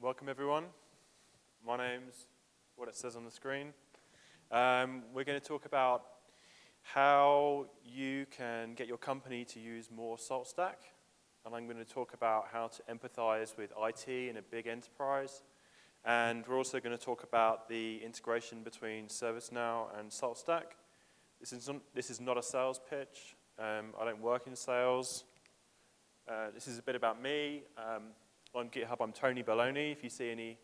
Welcome everyone. My name's what it says on the screen. We're going to talk about how you can get your company to use more SaltStack. And I'm going to talk about how to empathize with IT in a big enterprise. And we're also going to talk about the integration between ServiceNow and SaltStack. This is not a sales pitch. I don't work in sales. This is a bit about me. On GitHub, I'm Tony Baloney. If you see any,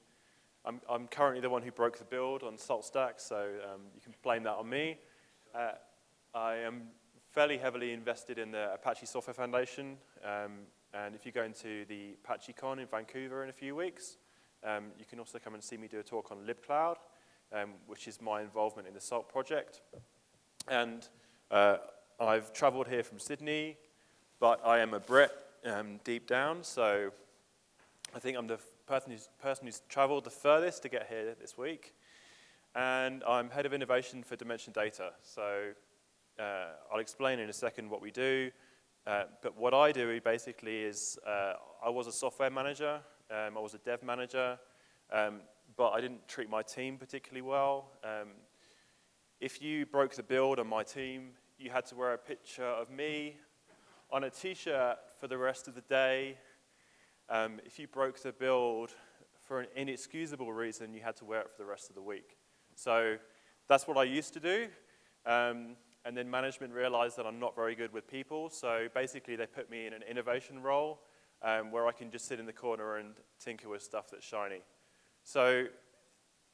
I'm currently the one who broke the build on SaltStack, so you can blame that on me. I am fairly heavily invested in the Apache Software Foundation, and if you go into the ApacheCon in Vancouver in a few weeks, you can also come and see me do a talk on libcloud, which is my involvement in the Salt project. And I've traveled here from Sydney, but I am a Brit deep down, so I think I'm the person who's traveled the furthest to get here this week. And I'm head of innovation for Dimension Data. So I'll explain in a second what we do. But what I do basically is I was a software manager. I was a dev manager. But I didn't treat my team particularly well. If you broke the build on my team, you had to wear a picture of me on a T-shirt for the rest of the day. If you broke the build for an inexcusable reason, you had to wear it for the rest of the week. So that's what I used to do. And then management realized that I'm not very good with people. So basically, they put me in an innovation role where I can just sit in the corner and tinker with stuff that's shiny. So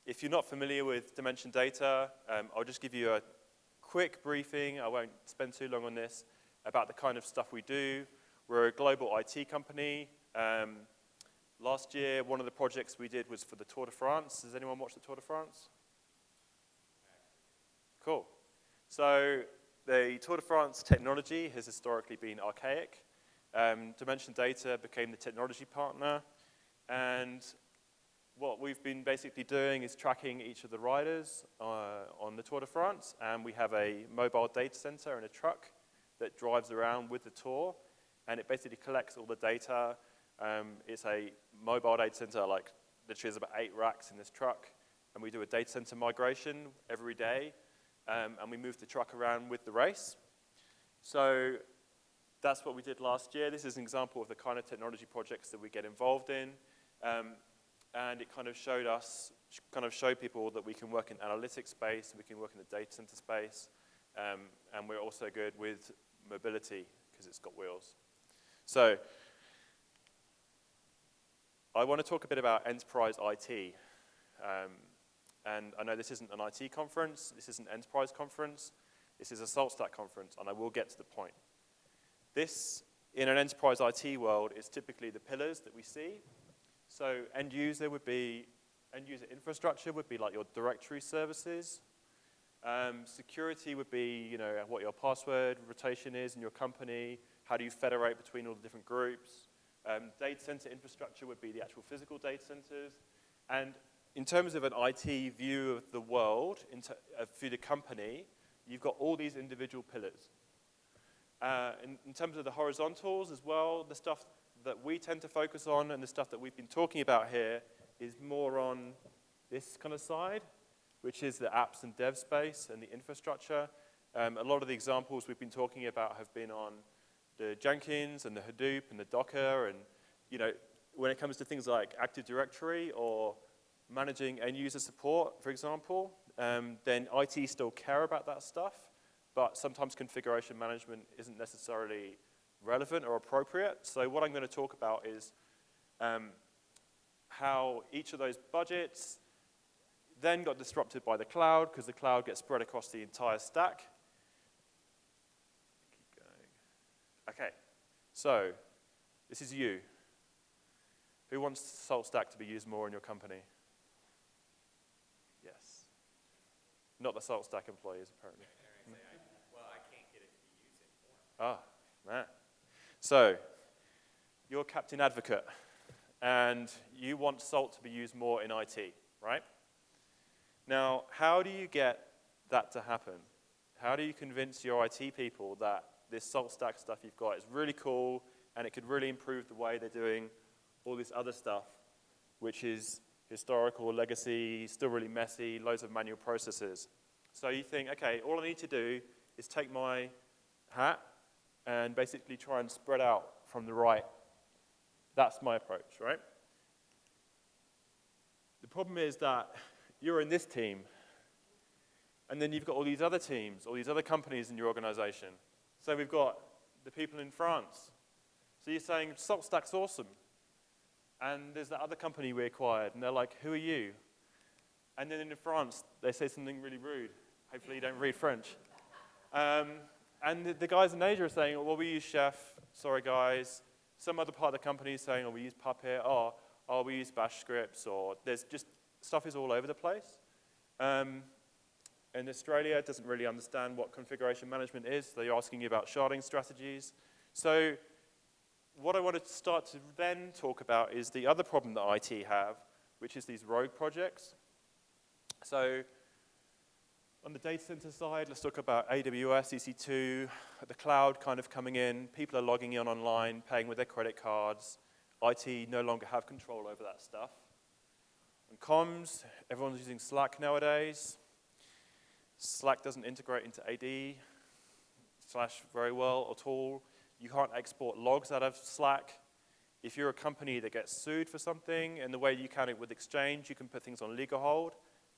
if you're not familiar with Dimension Data, I'll just give you a quick briefing. I won't spend too long on this about the kind of stuff we do. We're a global IT company. Last year, one of the projects we did was for the Tour de France. Has anyone watched the Tour de France? Cool. So the Tour de France technology has historically been archaic. Dimension Data became the technology partner. And what we've been basically doing is tracking each of the riders on the Tour de France. And we have a mobile data center in a truck that drives around with the tour. And it basically collects all the data. It's a mobile data center, like literally there's about 8 racks in this truck, and we do a data center migration every day, and we move the truck around with the race. So that's what we did last year. This is an example of the kind of technology projects that we get involved in, and it kind of showed people that we can work in analytics space, we can work in the data center space, and we're also good with mobility because it's got wheels. So I want to talk a bit about enterprise IT. And I know this isn't an IT conference, this isn't an enterprise conference, this is a SaltStack conference, and I will get to the point. This, in an enterprise IT world, is typically the pillars that we see. So end user infrastructure would be like your directory services. Security would be, what your password rotation is in your company, how do you federate between all the different groups. Data center infrastructure would be the actual physical data centers. And in terms of an IT view of the world, for the company, you've got all these individual pillars. In terms of the horizontals as well, the stuff that we tend to focus on and the stuff that we've been talking about here is more on this kind of side, which is the apps and dev space and the infrastructure. A lot of the examples we've been talking about have been on the Jenkins and the Hadoop and the Docker, and when it comes to things like Active Directory or managing end user support, for example, then IT still care about that stuff, but sometimes configuration management isn't necessarily relevant or appropriate. So what I'm going to talk about is how each of those budgets then got disrupted by the cloud, because the cloud gets spread across the entire stack. Okay, so this is you. Who wants SaltStack to be used more in your company? Yes. Not the SaltStack employees, apparently. Well, I can't get it to be used anymore. Ah, man. So, you're Captain Advocate, and you want Salt to be used more in IT, right? Now, how do you get that to happen? How do you convince your IT people that this SaltStack stuff you've got is really cool and it could really improve the way they're doing all this other stuff which is historical, legacy, still really messy, loads of manual processes. So you think, okay, all I need to do is take my hat and basically try and spread out from the right. That's my approach, right? The problem is that you're in this team, and then you've got all these other teams, all these other companies in your organization. So we've got the people in France. So you're saying, SaltStack's awesome. And there's that other company we acquired, and they're like, who are you? And then in France, they say something really rude. Hopefully you don't read French. And the guys in Asia are saying, well, we use Chef. Sorry, guys. Some other part of the company is saying, oh, we use Puppet. Oh, we use Bash scripts. Or there's just, stuff is all over the place. And Australia doesn't really understand what configuration management is. They're asking you about sharding strategies. So what I want to start to then talk about is the other problem that IT have, which is these rogue projects. So on the data center side, let's talk about AWS, EC2, the cloud kind of coming in. People are logging in online, paying with their credit cards. IT no longer have control over that stuff. On comms, everyone's using Slack nowadays. Slack doesn't integrate into AD / very well at all. You can't export logs out of Slack. If you're a company that gets sued for something, and the way you can it with Exchange, you can put things on legal hold.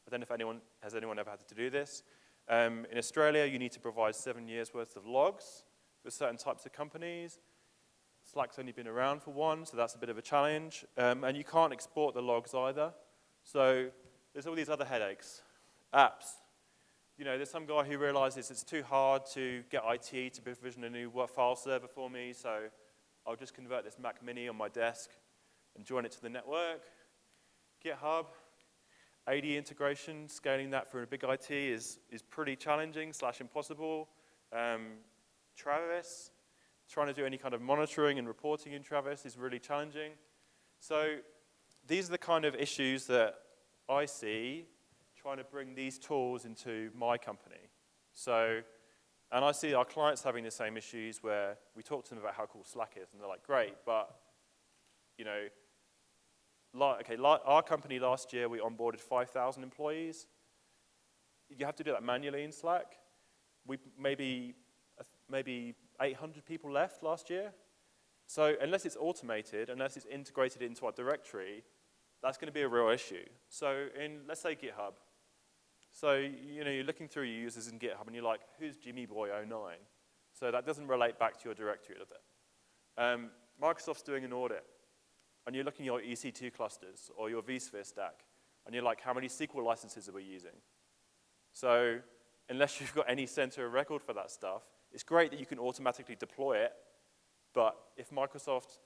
I don't know if anyone ever had to do this. In Australia, you need to provide 7 years worth of logs for certain types of companies. Slack's only been around for one, so that's a bit of a challenge. And you can't export the logs either. So there's all these other headaches. Apps. You know, there's some guy who realizes it's too hard to get IT to provision a new file server for me, so I'll just convert this Mac Mini on my desk and join it to the network. GitHub, AD integration, scaling that for a big IT is pretty challenging / impossible. Travis, trying to do any kind of monitoring and reporting in Travis is really challenging. So these are the kind of issues that I see trying to bring these tools into my company. So, and I see our clients having the same issues where we talk to them about how cool Slack is, and they're like, great, but, you know, our company last year, we onboarded 5,000 employees. You have to do that manually in Slack. We maybe 800 people left last year. So unless it's automated, unless it's integrated into our directory, that's going to be a real issue. So let's say GitHub. So, you know, you're looking through your users in GitHub, and you're like, who's Jimmy Boy 09? So that doesn't relate back to your directory, does it? Microsoft's doing an audit, and you're looking at your EC2 clusters or your vSphere stack, and you're like, how many SQL licenses are we using? So unless you've got any center of record for that stuff, it's great that you can automatically deploy it, but if Microsoft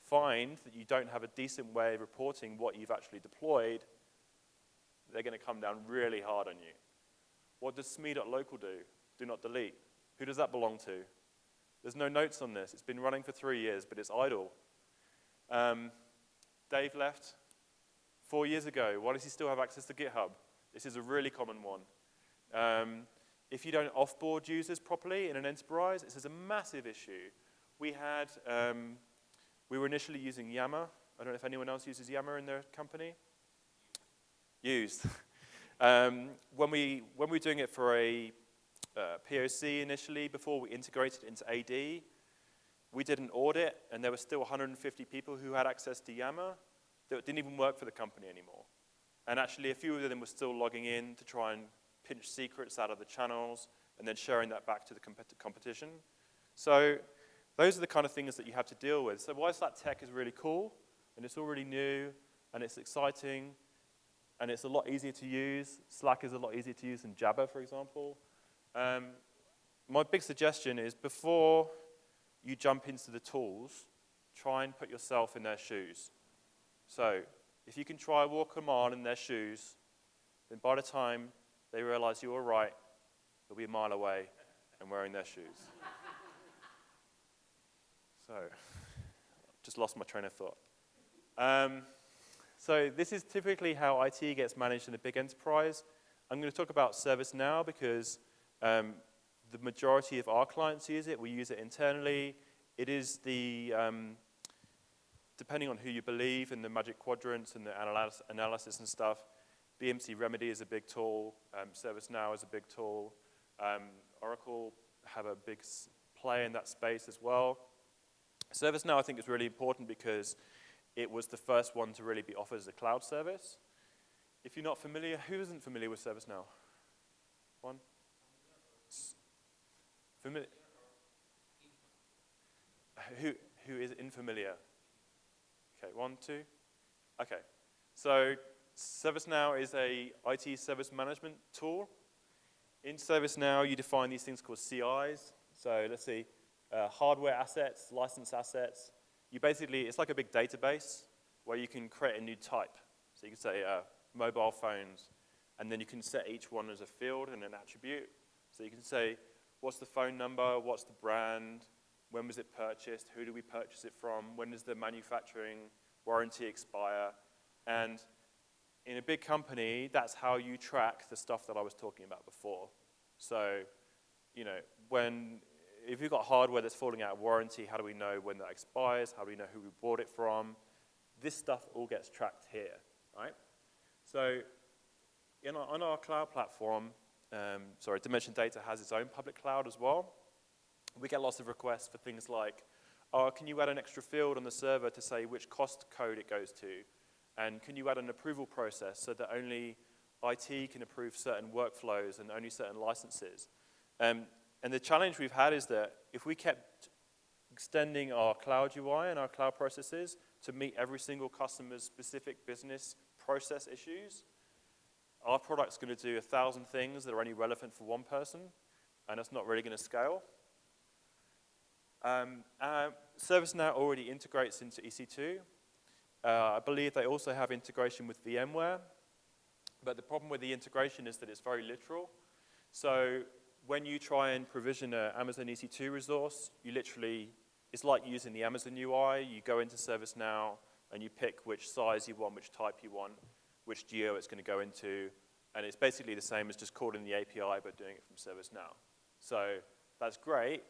find that you don't have a decent way of reporting what you've actually deployed, they're going to come down really hard on you. What does sme.local do? Do not delete. Who does that belong to? There's no notes on this. It's been running for 3 years, but it's idle. Dave left 4 years ago. Why does he still have access to GitHub? This is a really common one. If you don't offboard users properly in an enterprise, this is a massive issue. We were initially using Yammer. I don't know if anyone else uses Yammer in their company. Used. When we were doing it for a POC initially, before we integrated into AD, we did an audit, and there were still 150 people who had access to Yammer that didn't even work for the company anymore. And actually, a few of them were still logging in to try and pinch secrets out of the channels and then sharing that back to the competition. So those are the kind of things that you have to deal with. So whilst that tech is really cool, and it's all really new, and it's exciting, and it's a lot easier to use. Slack is a lot easier to use than Jabber, for example. My big suggestion is before you jump into the tools, try and put yourself in their shoes. So if you can try walk them on in their shoes, then by the time they realize you were right, they'll be a mile away and wearing their shoes. So, just lost my train of thought. So this is typically how IT gets managed in a big enterprise. I'm going to talk about ServiceNow because the majority of our clients use it. We use it internally. It is the depending on who you believe in the magic quadrants and the analysis and stuff, BMC Remedy is a big tool, ServiceNow is a big tool, Oracle have a big play in that space as well. ServiceNow, I think, is really important because it was the first one to really be offered as a cloud service. If you're not familiar, who isn't familiar with ServiceNow? One? Familiar? Who is unfamiliar? Okay, 1, 2. Okay, so ServiceNow is a IT service management tool. In ServiceNow, you define these things called CIs. So let's see, hardware assets, license assets. You basically, it's like a big database where you can create a new type. So you can say mobile phones, and then you can set each one as a field and an attribute. So you can say, what's the phone number, what's the brand, when was it purchased, who do we purchase it from, when does the manufacturing warranty expire, and in a big company, that's how you track the stuff that I was talking about before. So, you know, if you've got hardware that's falling out of warranty, how do we know when that expires? How do we know who we bought it from? This stuff all gets tracked here, right? So, on our cloud platform, Dimension Data has its own public cloud as well. We get lots of requests for things like, oh, can you add an extra field on the server to say which cost code it goes to? And can you add an approval process so that only IT can approve certain workflows and only certain licenses? And the challenge we've had is that if we kept extending our cloud UI and our cloud processes to meet every single customer's specific business process issues, our product's going to do 1,000 things that are only relevant for one person, and it's not really going to scale. ServiceNow already integrates into EC2. I believe they also have integration with VMware, but the problem with the integration is that it's very literal. So when you try and provision an Amazon EC2 resource, you literally, it's like using the Amazon UI. You go into ServiceNow and you pick which size you want, which type you want, which geo it's going to go into, and it's basically the same as just calling the API but doing it from ServiceNow. So that's great,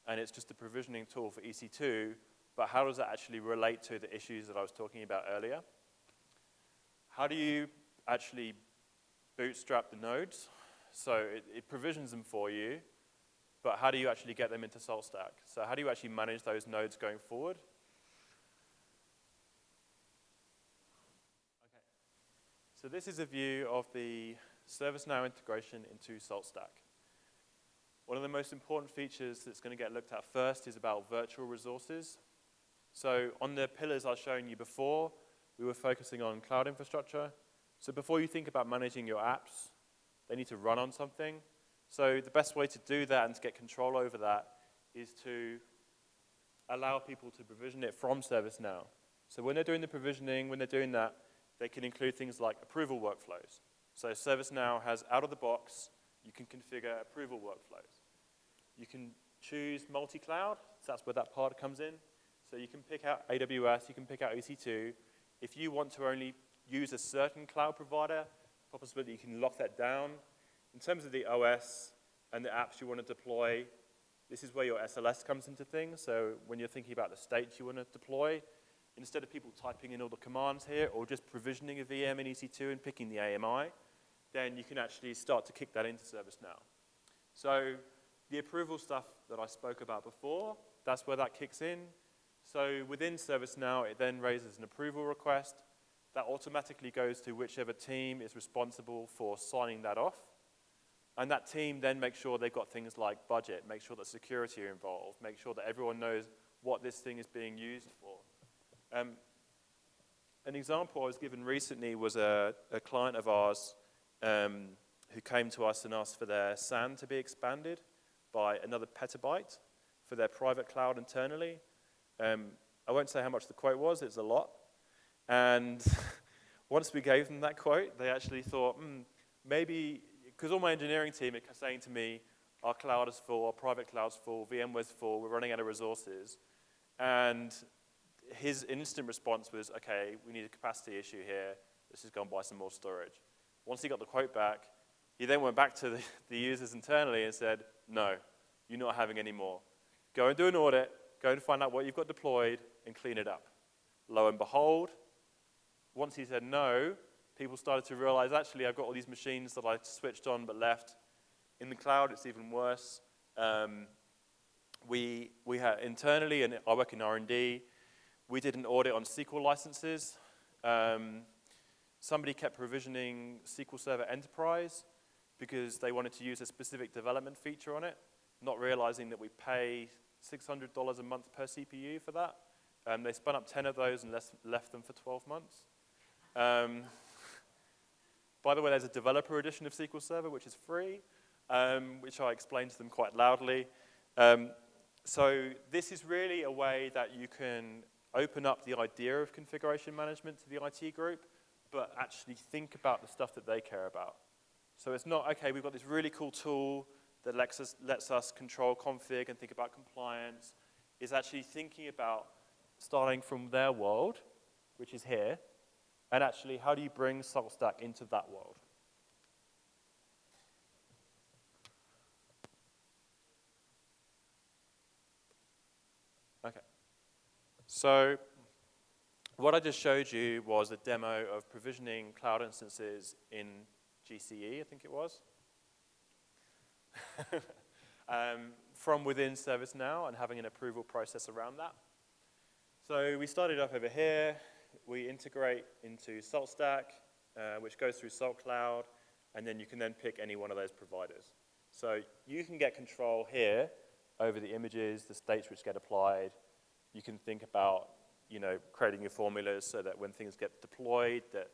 and it's just a provisioning tool for EC2, but how does that actually relate to the issues that I was talking about earlier? How do you actually bootstrap the nodes? So it provisions them for you, but how do you actually get them into SaltStack? So how do you actually manage those nodes going forward? Okay. So this is a view of the ServiceNow integration into SaltStack. One of the most important features that's going to get looked at first is about virtual resources. So on the pillars I was showing you before, we were focusing on cloud infrastructure. So before you think about managing your apps, they need to run on something. So the best way to do that and to get control over that is to allow people to provision it from ServiceNow. So when they're doing the provisioning, when they're doing that, they can include things like approval workflows. So ServiceNow has out of the box, you can configure approval workflows. You can choose multi-cloud, so that's where that part comes in. So you can pick out AWS, you can pick out EC2. If you want to only use a certain cloud provider, possibly you can lock that down. In terms of the OS and the apps you want to deploy, this is where your SLS comes into things. So when you're thinking about the states you want to deploy, instead of people typing in all the commands here or just provisioning a VM in EC2 and picking the AMI, then you can actually start to kick that into ServiceNow. So the approval stuff that I spoke about before, that's where that kicks in. So within ServiceNow, it then raises an approval request that automatically goes to whichever team is responsible for signing that off. And that team then makes sure they've got things like budget, make sure that security are involved, make sure that everyone knows what this thing is being used for. An example I was given recently was a client of ours who came to us and asked for their SAN to be expanded by another petabyte for their private cloud internally. I won't say how much the quote was, it's a lot. And once we gave them that quote, they actually thought, maybe, because all my engineering team are saying to me, our cloud is full, our private cloud's full, VMware's full, we're running out of resources. And his instant response was, okay, we need a capacity issue here, let's just go and buy some more storage. Once he got the quote back, he then went back to the users internally and said, no, you're not having any more. Go and do an audit, go and find out what you've got deployed and clean it up. Lo and behold, once he said no, people started to realize, actually, I've got all these machines that I switched on but left. In the cloud, it's even worse. We had internally, and I work in R&D, we did an audit on SQL licenses. Somebody kept provisioning SQL Server Enterprise because they wanted to use a specific development feature on it, not realizing that we pay $600 a month per CPU for that. They spun up 10 of those and left them for 12 months. By the way, there's a developer edition of SQL Server, which is free, which I explained to them quite loudly. So this is really a way that you can open up the idea of configuration management to the IT group, but actually think about the stuff that they care about. So it's not, okay, we've got this really cool tool that lets us control config and think about compliance. It's actually thinking about starting from their world, which is here, and actually how do you bring SaltStack into that world? Okay. So what I just showed you was a demo of provisioning cloud instances in GCE, I think it was, from within ServiceNow and having an approval process around that. So we started up over here. We integrate into SaltStack, which goes through Salt Cloud, and then you can then pick any one of those providers. So you can get control here over the images, the states which get applied. You can think about, creating your formulas so that when things get deployed, that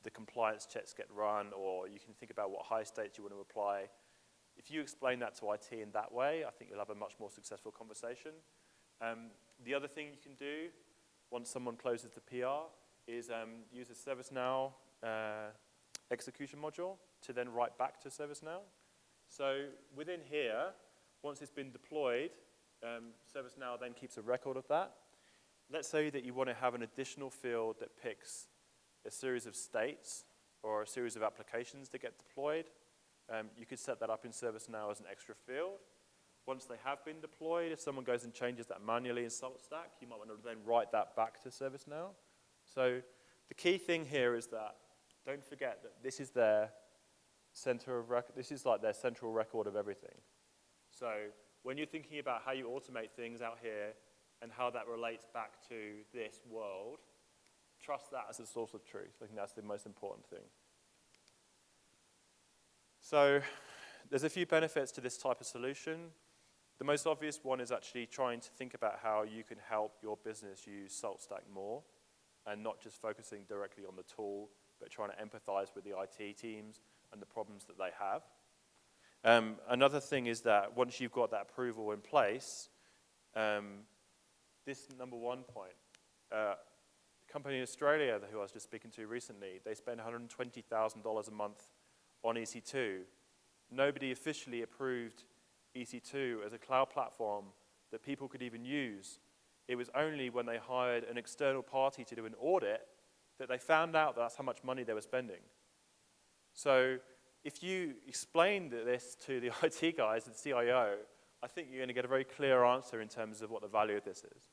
the compliance checks get run, or you can think about what high states you want to apply. If you explain that to IT in that way, I think you'll have a much more successful conversation. The other thing you can do, once someone closes the PR, is use a ServiceNow execution module to then write back to ServiceNow. So within here, once it's been deployed, ServiceNow then keeps a record of that. Let's say that you want to have an additional field that picks a series of states or a series of applications that get deployed. You could set that up in ServiceNow as an extra field. Once they have been deployed, if someone goes and changes that manually in SaltStack, you might want to then write that back to ServiceNow. So the key thing here is that don't forget that this is their center of record. This is like their central record of everything. So when you're thinking about how you automate things out here and how that relates back to this world, trust that as a source of truth. I think that's the most important thing. So there's a few benefits to this type of solution. The most obvious one is actually trying to think about how you can help your business use SaltStack more and not just focusing directly on the tool, but trying to empathize with the IT teams and the problems that they have. Another thing is that once you've got that approval in place, this number one point, a company in Australia who I was just speaking to recently, they spend $120,000 a month on EC2. Nobody officially approved EC2 as a cloud platform that people could even use. It was only when they hired an external party to do an audit that they found out that's how much money they were spending. So if you explain this to the IT guys and CIO, I think you're going to get a very clear answer in terms of what the value of this is.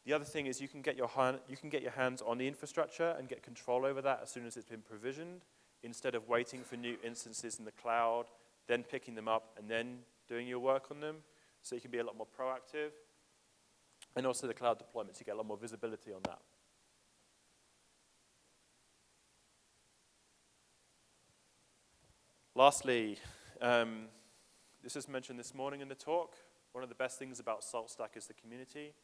The other thing is you can get your hands on the infrastructure and get control over that as soon as it's been provisioned, instead of waiting for new instances in the cloud, then picking them up and then doing your work on them. So you can be a lot more proactive. And also the cloud deployments, you get a lot more visibility on that. Lastly, this was mentioned this morning in the talk. One of the best things about SaltStack is the community.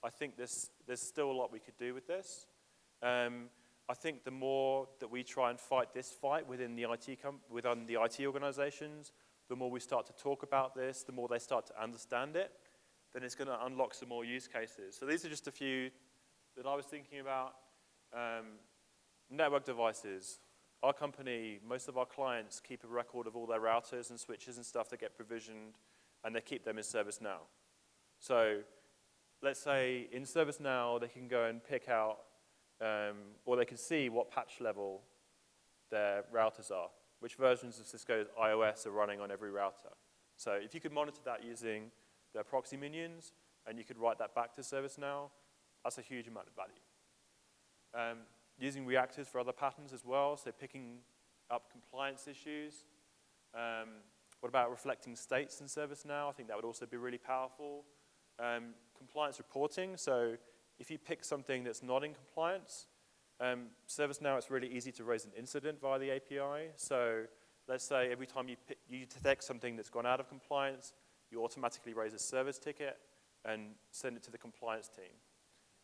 I think there's still a lot we could do with this. I think the more that we try and fight this fight within the IT organizations, the more we start to talk about this, the more they start to understand it, then it's going to unlock some more use cases. So these are just a few that I was thinking about. Network devices. Our company, most of our clients keep a record of all their routers and switches and stuff that get provisioned, and they keep them in ServiceNow. So let's say in ServiceNow, they can go and pick out, or they can see what patch level their routers are, which versions of Cisco's iOS are running on every router. So if you could monitor that using their proxy minions, and you could write that back to ServiceNow, that's a huge amount of value. Using reactors for other patterns as well, so picking up compliance issues. What about reflecting states in ServiceNow? I think that would also be really powerful. Compliance reporting, so if you pick something that's not in compliance, ServiceNow, it's really easy to raise an incident via the API. So let's say every time you detect something that's gone out of compliance, you automatically raise a service ticket and send it to the compliance team.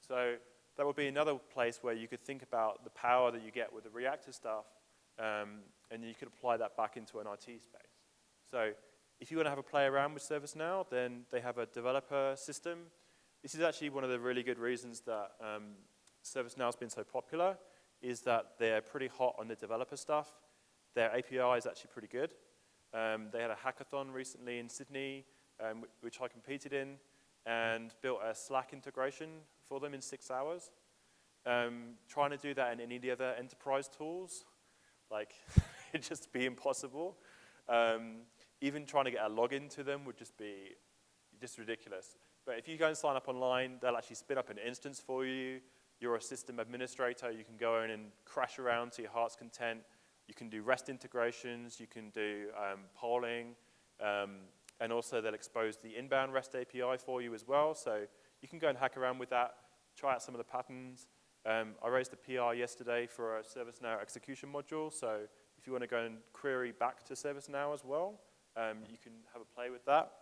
So that would be another place where you could think about the power that you get with the reactor stuff, and you could apply that back into an IT space. So if you want to have a play around with ServiceNow, then they have a developer system. This is actually one of the really good reasons that ServiceNow has been so popular, is that they're pretty hot on the developer stuff. Their API is actually pretty good. They had a hackathon recently in Sydney, which I competed in, and built a Slack integration for them in 6 hours. Trying to do that in any other enterprise tools, like, it'd just be impossible. Even trying to get a login to them would just be just ridiculous. But if you go and sign up online, they'll actually spin up an instance for you. You're a system administrator. You can go in and crash around to your heart's content. You can do REST integrations. You can do polling. And also, they'll expose the inbound REST API for you as well. So you can go and hack around with that, try out some of the patterns. I raised a PR yesterday for a ServiceNow execution module. So if you want to go and query back to ServiceNow as well, you can have a play with that.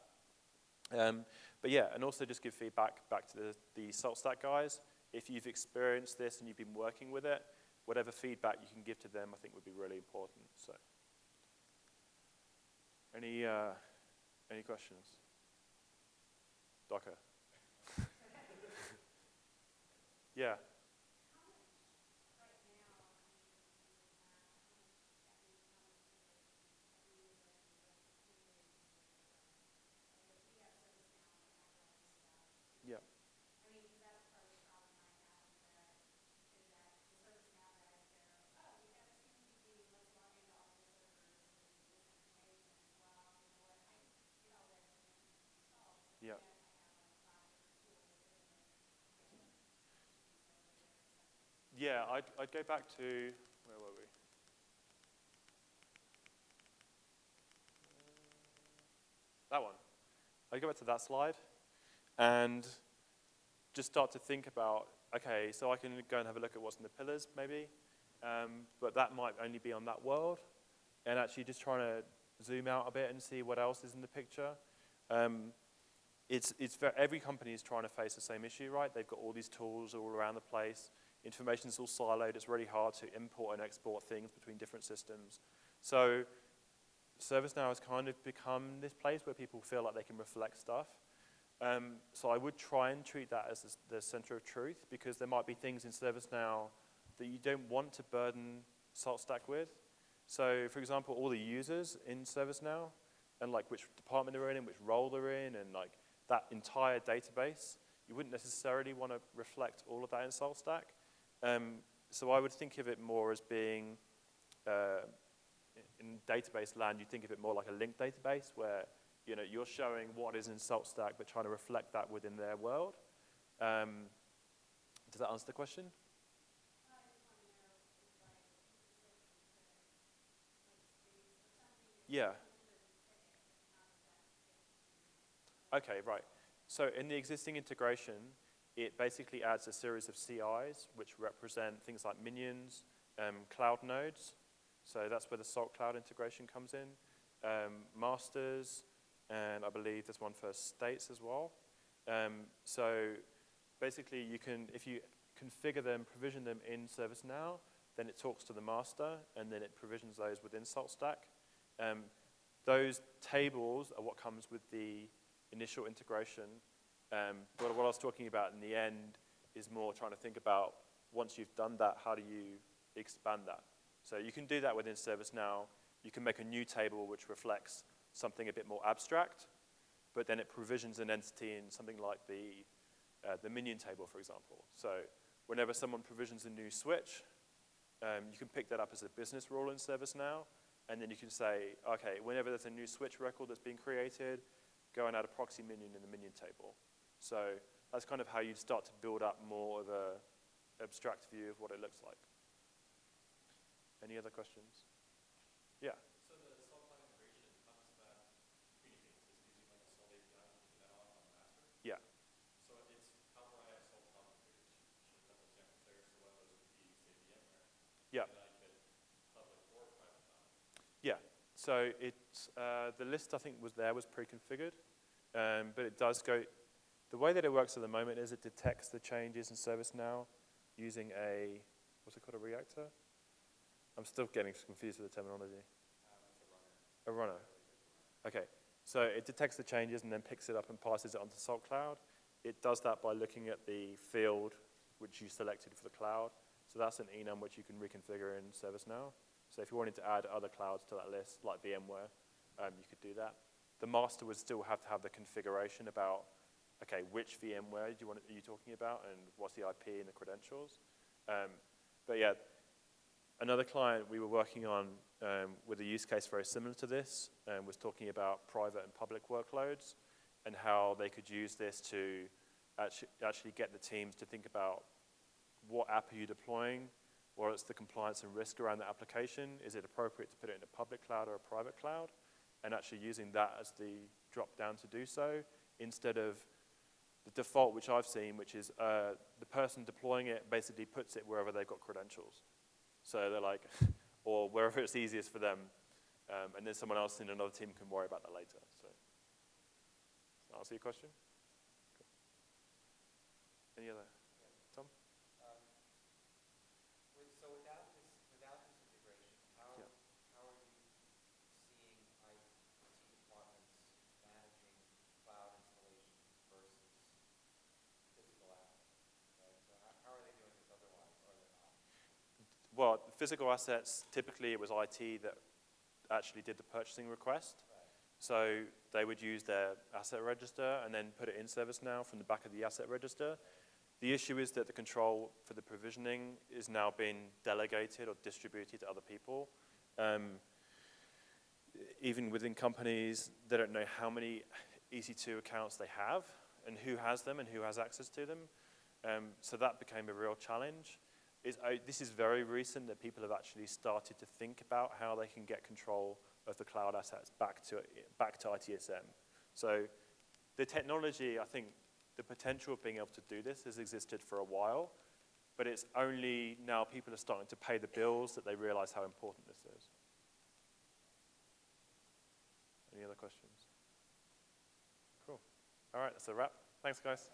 But yeah, and also just give feedback back to the SaltStack guys. If you've experienced this and you've been working with it, whatever feedback you can give to them, I think would be really important. So, any questions? Docker. Yeah. Yeah. Yeah. Yeah, I'd go back to, where were we? That one. I'd go back to that slide and just start to think about, okay, so I can go and have a look at what's in the pillars, maybe, but that might only be on that world, and actually just trying to zoom out a bit and see what else is in the picture. Every company is trying to face the same issue, right? They've got all these tools all around the place. Information's all siloed. It's really hard to import and export things between different systems. So ServiceNow has kind of become this place where people feel like they can reflect stuff. So I would try and treat that as the center of truth, because there might be things in ServiceNow that you don't want to burden SaltStack with. So for example, all the users in ServiceNow, and like which department they're in and which role they're in, and like that entire database, you wouldn't necessarily want to reflect all of that in SaltStack. So I would think of it more as being, in database land, you think of it more like a linked database where you're showing what is in SaltStack but trying to reflect that within their world. Does that answer the question? Yeah. Okay, right. So in the existing integration, it basically adds a series of CIs which represent things like minions, cloud nodes. So that's where the Salt Cloud integration comes in. Masters, and I believe there's one for states as well. So basically you can, if you configure them, provision them in ServiceNow, then it talks to the master, and then it provisions those within SaltStack. Those tables are what comes with the initial integration. But what I was talking about in the end is more trying to think about, once you've done that, how do you expand that? So you can do that within ServiceNow. You can make a new table which reflects something a bit more abstract, but then it provisions an entity in something like the minion table, for example. So whenever someone provisions a new switch, you can pick that up as a business rule in ServiceNow, and then you can say, okay, whenever there's a new switch record that's being created, go and add a proxy minion in the minion table. So that's kind of how you'd start to build up more of a abstract view of what it looks like. Any other questions? Yeah. So the SaltStack integration, how does that communicate? Is this using like a Salt API with the catalog on the master? Yeah. So it's how do I have Salt configured? Show a couple examples there. So what of those would be, say, VMware. Yeah. And then I could public or private cloud. Yeah. So it's the list I think was pre-configured, but it does go. The way that it works at the moment is it detects the changes in ServiceNow using what's it called, a reactor? I'm still getting confused with the terminology. It's a runner. A runner. Okay. So it detects the changes and then picks it up and passes it onto Salt Cloud. It does that by looking at the field which you selected for the cloud. So that's an enum which you can reconfigure in ServiceNow. So if you wanted to add other clouds to that list, like VMware, you could do that. The master would still have to have the configuration about, okay, which VMware are you talking about, and what's the IP and the credentials. But yeah, another client we were working on with a use case very similar to this was talking about private and public workloads and how they could use this to actually get the teams to think about what app are you deploying, what's the compliance and risk around the application, is it appropriate to put it in a public cloud or a private cloud, and actually using that as the drop down to do so, instead of the default which I've seen, which is the person deploying it basically puts it wherever they've got credentials. So they're like, or wherever it's easiest for them, and then someone else in another team can worry about that later. So, does that answer your question? Cool. Any other? Tom? So without this integration, how are you seeing IT departments managing cloud installation versus physical assets? Right? So how are they doing this otherwise, or they're not? Well, physical assets, typically it was IT that actually did the purchasing request. Right. So they would use their asset register and then put it in ServiceNow from the back of the asset register. The issue is that the control for the provisioning is now being delegated or distributed to other people. Even within companies, they don't know how many EC2 accounts they have and who has them and who has access to them. So that became a real challenge. This is very recent that people have actually started to think about how they can get control of the cloud assets back to ITSM. So the technology, I think, the potential of being able to do this has existed for a while, but it's only now people are starting to pay the bills that they realize how important this is. Any other questions? Cool. All right, that's a wrap. Thanks, guys.